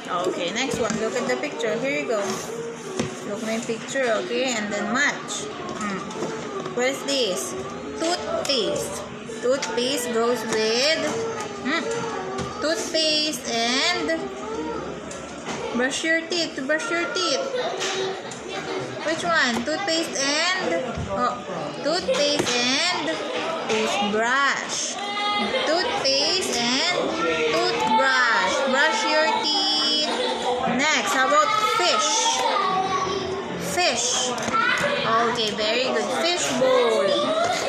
Okay, next one. Look at the picture. Here you go. Look my picture, okay? And then match. What is this? Toothpaste. Toothpaste goes with toothpaste and brush your teeth. To brush your teeth. Which one? Toothpaste and toothpaste and toothbrush. Toothpaste and toothbrush. Brush your teeth. Next, how about fish? Fish. Okay, very good. Fish bowl.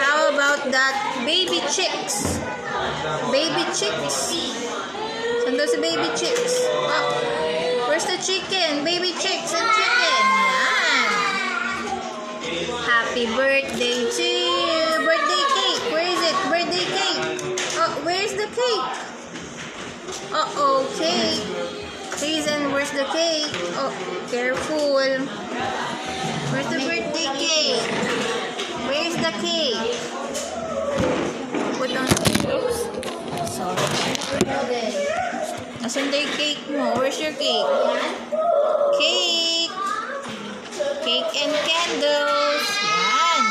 How about that? Baby chicks. Baby chicks. Saan daw si baby chicks? Oh, where's the chicken? Baby chicks and chicken. Yan. Happy birthday to you. Birthday cake. Where is it? Birthday cake. Oh, where's the cake? Uh-oh, cake. Please, and where's the cake? Oh, careful. Where's the birthday cake? Where's the cake? Put on. Oops. Sorry. Asan the cake mo? Where's your cake? Cake. Cake and candles. Yan.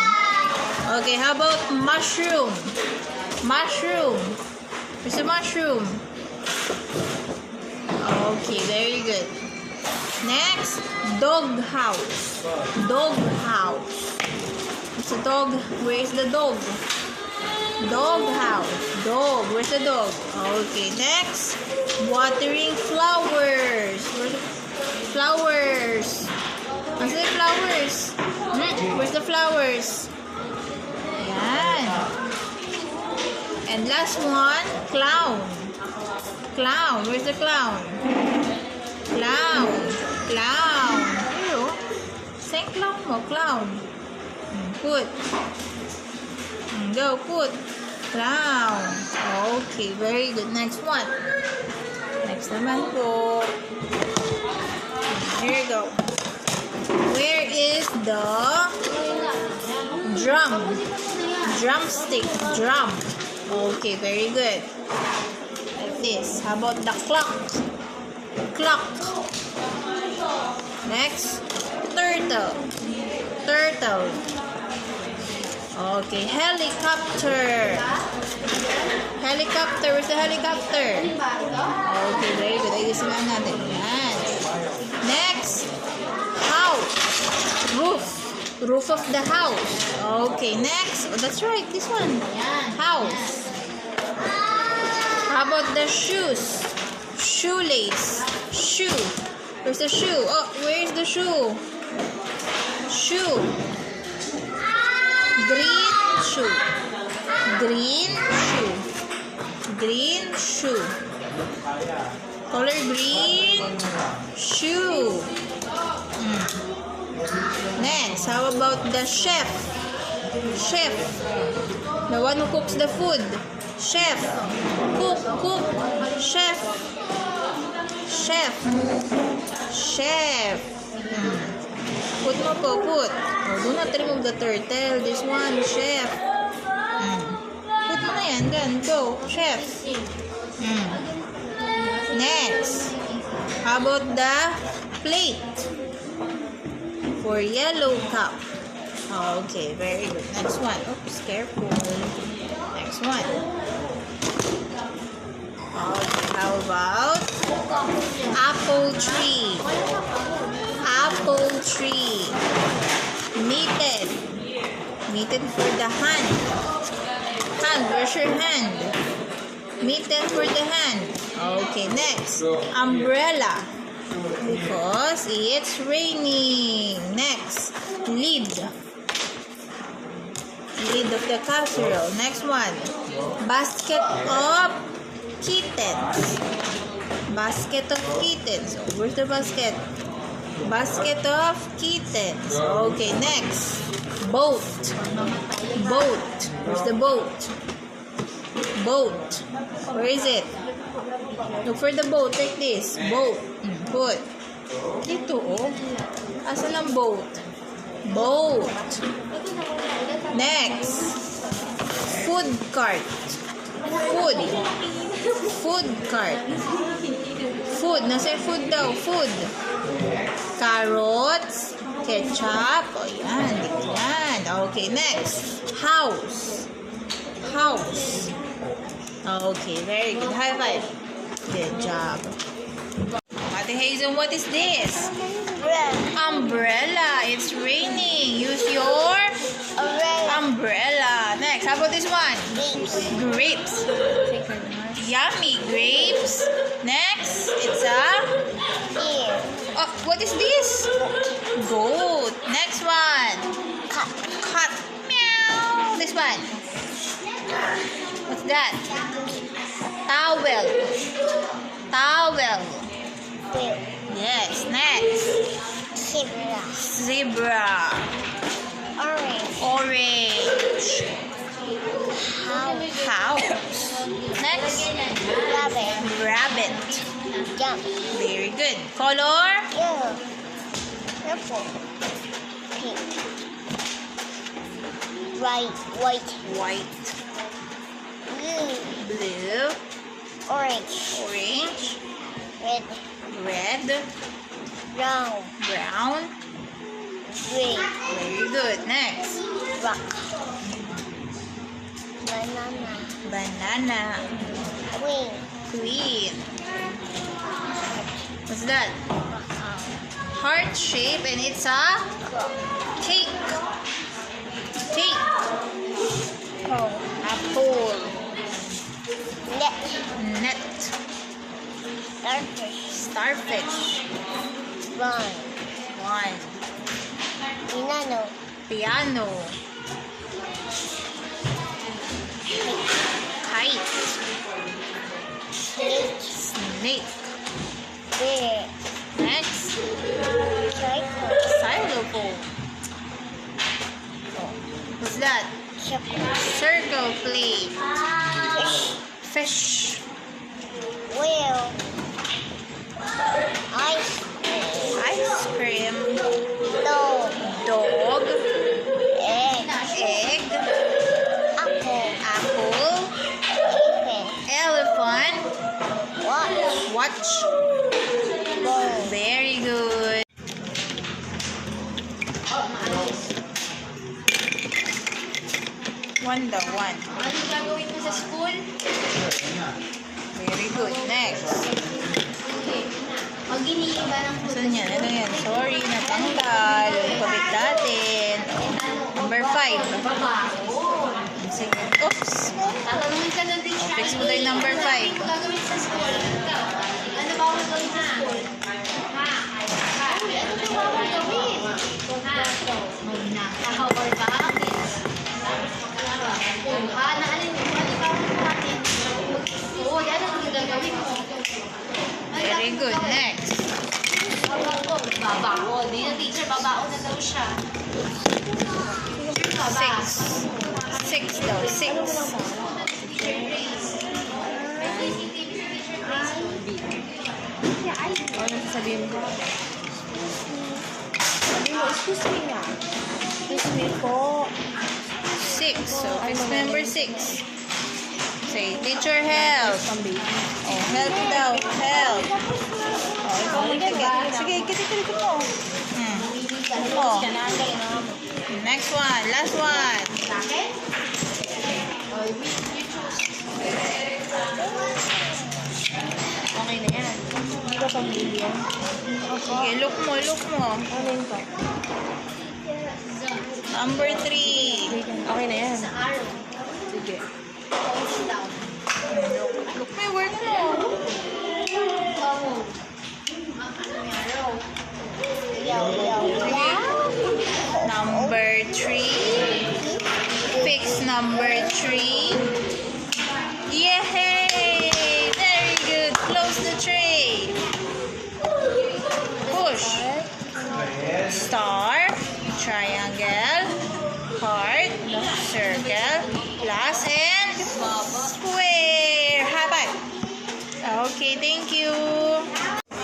Okay, how about mushroom? Mushroom. Where's the mushroom? Okay, very good. Next, dog house. Dog house. It's a dog. Where's the dog? Dog house. Dog. Where's the dog? Okay, next, watering flowers. Where's the flowers? Where's the flowers? Where's the flowers? Yan. And last one, clown. Clown. Where's the clown? Clown. Clown. Here, same clown mo. Clown. Put. Go, put. Clown. Okay, very good. Next one. Next naman po. Here you go. Where is the drum? Drumstick. Drum. Okay, very good. Like this. How about the clock? Clock. Next, turtle. Turtle. Okay, helicopter. Helicopter. Where's the helicopter? Okay, very good. Ayusin lang natin. Yan. Next, house. Roof. Roof of the house. Okay, next. Oh, that's right. This one. House. How about the shoes? Shoelace. Shoe. Where's the shoe? Oh, where's the shoe? Shoe. Green shoe. Green shoe. Green shoe. Color green shoe. Next, how about the chef? Chef. The one who cooks the food. Chef. Cook, cook. Chef. Chef. Chef. Put mo po, put. Oh, do not remove the turtle. This one, chef. Put mo na yan. Gan, go. Chef. Next. How about the plate? For yellow cup. Okay, very good. Next one. Oops, careful. Next one. Okay, how about apple tree? Apple tree. Knitted. Knitted for the hand. Hand, where's your hand? Knitted for the hand. Okay, next. Umbrella. Because it's raining. Next, lid. Lid of the casserole. Next one. Basket of kittens. Basket of kittens. Oh, where's the basket? Basket of kittens. Okay, next. Boat. Boat. Where's the boat? Boat. Where is it? Look for the boat like this. Boat. Put. Dito, oh. Asan ang boat? Boat. Next. Food cart. Food. Food cart. Food. Nasa food daw. Food. Carrots. Ketchup. O yan. Yan. Okay, next. House. House. Okay, very good. High five. Good job. Ate Hazel, what is this? Umbrella. It's raining. Use your umbrella. Next, how about this one? Grapes. Yummy grapes. Next, it's a... Oh, what is this? Goat. Next one. Cat. Meow. This one. What's that? Towel. Towel. Yes. Next. Zebra. Orange. House. Next. Rabbit. Very good. Color? Purple. Pink. White. Blue. Orange. Red. Brown. Green. Very good. Next. Rock. Banana. Queen. What's that? Heart shape, and it's a cake. Apple. Net. Starfish. One. Piano. Kite. Snake. Next. Xylophone. What's that? Circle plate. Fish. Whale. Ice cream. Dog. Dog. Egg. Apple. Elephant. Watch. Very good. One. Ano gagawin mo sa school? Very good. Next. Pag iniiba ng Saan yan? Ano yan? Sorry, natanggal. Kabit natin. Number 5. Sige. Oops. tatanungin ka ng teacher. Fix mo tayo number 5. Ano gagawin sa school? Ano ba ako gagawin sa school? Uy, ano ba ako gawin? Nakawal ka? Naalin mo, ano ba ako natin? Oo, yan ang gagawin mo. Very good. Next. Babaon. Hindi na teacher, babaon na daw siya. 6 daw. 6. Ano sasabihin mo? Sabi mo, excuse me nga. Excuse me po. 6. So, fix number 6. Say, teacher, help. Oh, help daw. Help. Oh, ikaw mag-get. Sige, ikit mo. Oh. Next one. Last one. Okay na yan. Hindi ka pamili yan. Sige, look mo. Ano yun to? Number 3. Okay na yan. Sige. Look mo yung work mo. Number 3. Fix number 3. Yay! Very good. Close the tray. Push. Star. Triangle. Heart. Circle. Plus and square. High five. Okay, thank you.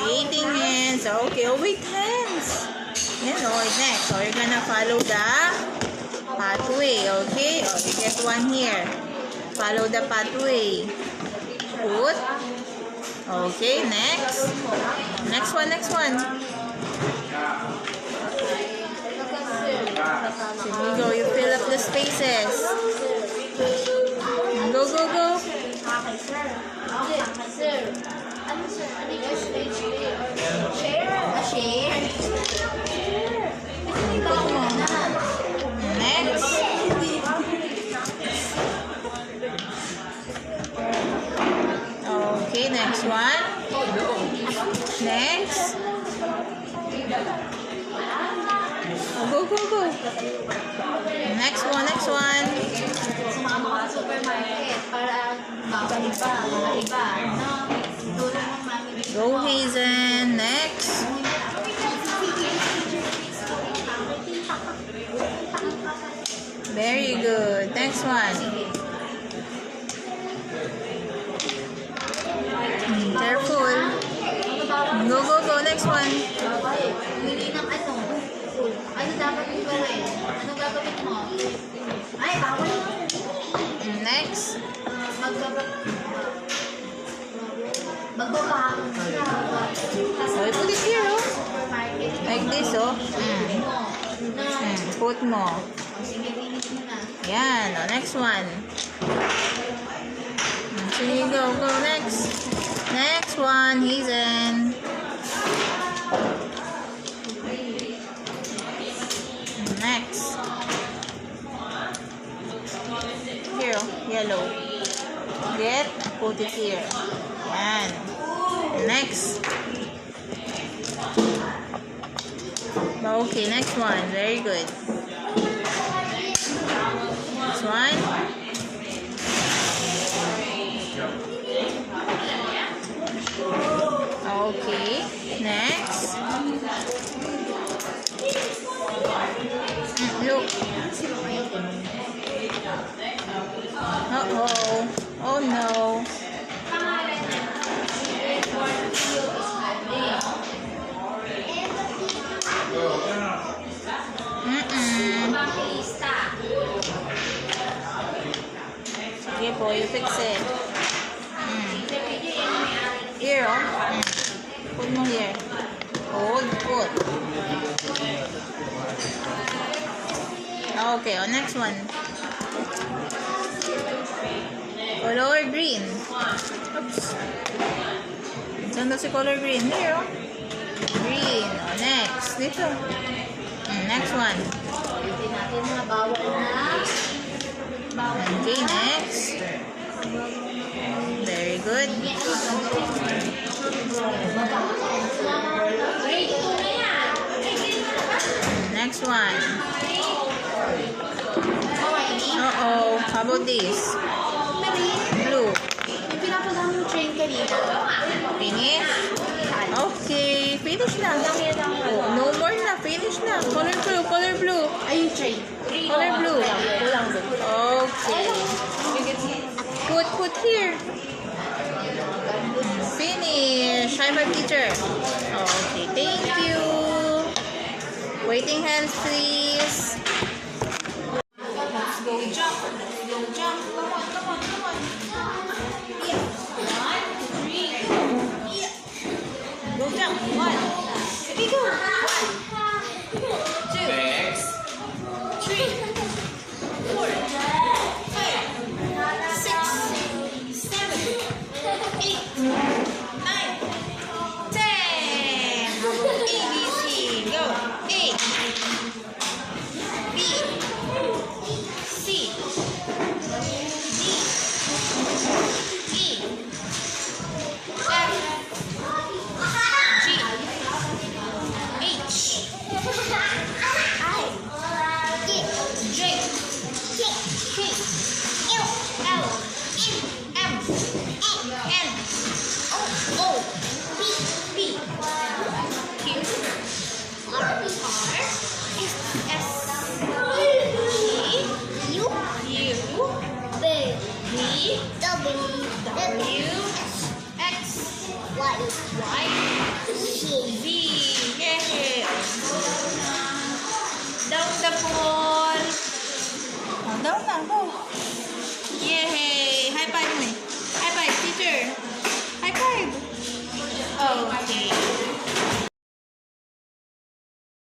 Waiting hands. Okay, wait hands. Yan o, next. So, you're gonna follow the pathway, okay? Oh, you get one here. Follow the pathway. Put. Okay, next. Next one. Here you go. You fill up the spaces. Go. Okay, sir. Sir. Ano, sir? Ano yung share? A share? Put mo. Next. Okay, next one. Next. Oh, go. Next one. Sumama ka sa supermarket para iba. No? Tulong mo, mami. Go, Hazen. Next. Very good. Next one. Careful. Go. Next one. Hindi ng ano. Ano dapat mo gawin? Ano gagawin mo? Ay, bawal yun. Next. Magbabahon mo siya. Oh, put it here, oh. Supermarket. Like this, oh. Put mo. Sige, finish mo na. Yan. Oh, next one. Sige, go. Next. Next one. Hazen. Next. Here, oh. Yellow. Get. Put it here. Yan. Next. Okay, next one. Very good. Next one. Okay. Next. Look. Uh-oh. Oh no. Sige po, you fix it. Here, oh. Put mo here. Hold, put. Okay, next one. Color green. Oops. Saan na si color green? Here, oh. Green. Next. Dito. Next one. Hindi natin na bawal na. Okay, next. Very good. Next one. Uh-oh. How about this? Blue. May pinapagamit yung train kanina. Finish? Okay. Finish na. Oh, no more na. Finish na. Color blue. Ay, yung train. Color blue. Kulang doon. Okay. Put here. Finish. High five, teacher. Okay, thank you. Waiting hands, please. Let's go jump. Come on. Yeah. 1, 3. Yeah. Go jump. 1. Here we go. 1, 2. Next. 3, 4, 5, 6, 7, 8, 9, 10. How about ABC? Go. A, B, C, D, E, F, G, H, I, J, K, L, M, N, O, P, Q, R, S, T, U, V, W, X, Y, Z. Yay! Down the pool.